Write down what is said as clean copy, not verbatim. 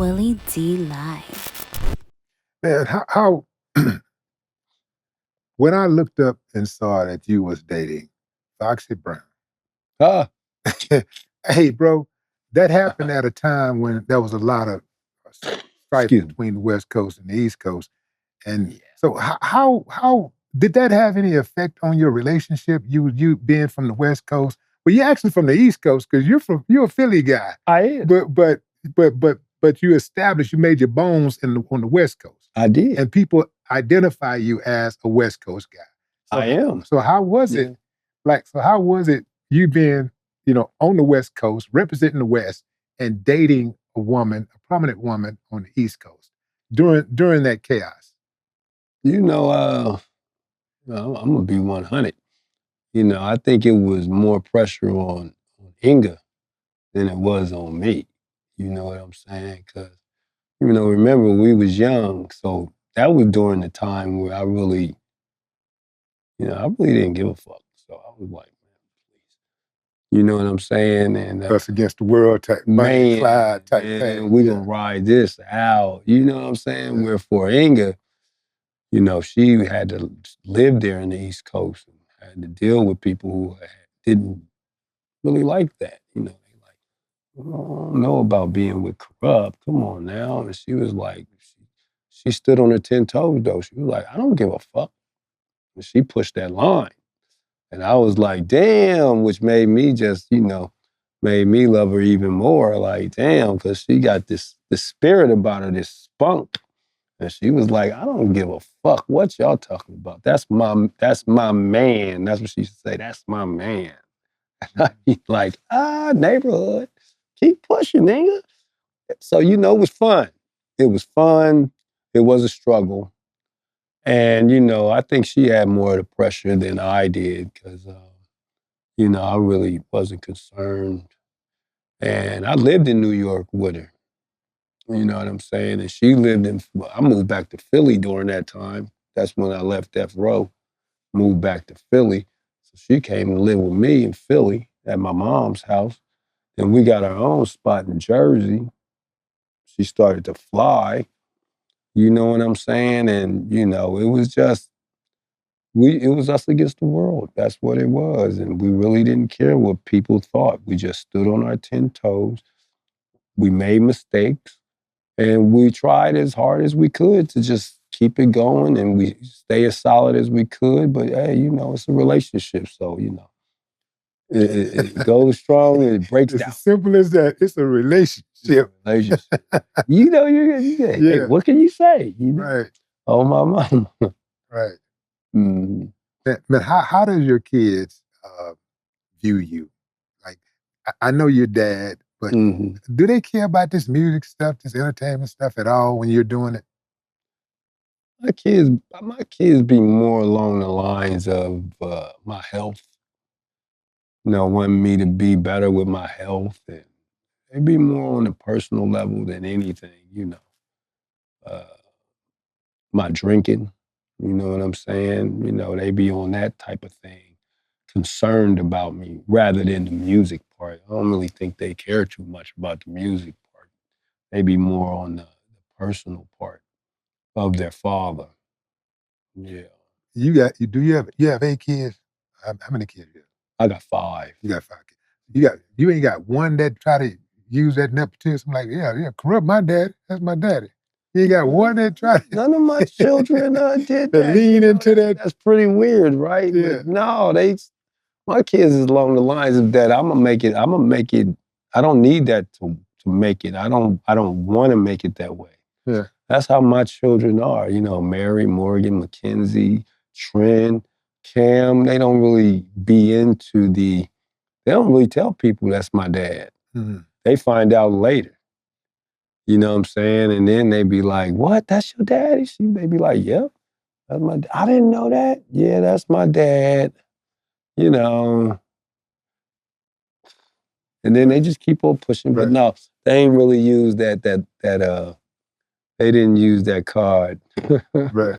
Willie D Live. Man, how when I looked up and saw that you was dating Foxy Brown, Huh? hey, bro, that happened at a time when there was a lot of strife Excuse me. between the West Coast and the East Coast. And Yeah. so how did that have any effect on your relationship? You being from the West Coast, well, you're actually from the East Coast because you're a Philly guy. I am. But you established, you made your bones on the West Coast. I did. And people identify you as a West Coast guy. So, I am. So how was it? So how was it you being, on the West Coast, representing the West, and dating a woman, a prominent woman on the East Coast during that chaos? I'm gonna be 100. I think it was more pressure on Inga than it was on me. You know what I'm saying? Because remember we was young, so that was during the time where I really didn't give a fuck. So I was like, man, please, you know what I'm saying? And Us against the world type, Bonnie and Clyde type thing. We gonna ride this out. You know what I'm saying? Yeah. Where for Inga, she had to live there in the East Coast and had to deal with people who didn't really like that. They like, I don't know about being with Kurupt. Come on now. And she was like, she stood on her 10 toes though. She was like, I don't give a fuck. And she pushed that line. And I was like, damn, which made me just, made me love her even more. Like, damn, because she got this spirit about her, this spunk. And she was like, I don't give a fuck what y'all talking about. That's my man. That's what she used to say. That's my man. And I'd be like, neighborhood. Keep pushing, nigga. So, it was fun. It was fun. It was a struggle. And, I think she had more of the pressure than I did because, I really wasn't concerned. And I lived in New York with her. You know what I'm saying? And she lived I moved back to Philly during that time. That's when I left Death Row, moved back to Philly. So she came to live with me in Philly at my mom's house. Then we got our own spot in Jersey. She started to fly. You know what I'm saying? And, it was just, it was us against the world. That's what it was. And we really didn't care what people thought. We just stood on our 10 toes. We made mistakes. And we tried as hard as we could to just keep it going and we stay as solid as we could. But hey, it's a relationship. So, it goes strong and it breaks It's down. as simple as that. It's a relationship. Relationship. Hey, what can you say? Right. Oh, my mama. Right. Mm. Man, how does your kids view you? Like, I know your dad, but do they care about this music stuff, this entertainment stuff at all when you're doing it? My kids be more along the lines of my health. Wanting me to be better with my health, and they be more on the personal level than anything. My drinking, you know what I'm saying? They be on that type of thing, concerned about me rather than the music part. I don't really think they care too much about the music part. They be more on the personal part of their father. Yeah. You have 8 kids? How many kids you have? I got 5. You got 5 kids. You ain't got one that try to use that nepotism like, yeah, Corrupt my daddy. That's my daddy. You ain't got one that try to None of my children did that. lean into that. That's pretty weird, right? Yeah. But no, my kids is along the lines of that. I'm gonna make it. I don't need that to make it. I don't want to make it that way. Yeah. That's how my children are. Mary, Morgan, Mackenzie, Trent, Cam. They don't really be into they don't really tell people that's my dad. Mm-hmm. They find out later. You know what I'm saying? And then they be like, what? That's your daddy? They be like, yep. That's my dad. I didn't know that. Yeah, that's my dad. And then they just keep on pushing. But no, they ain't really use that they didn't use that card. Right.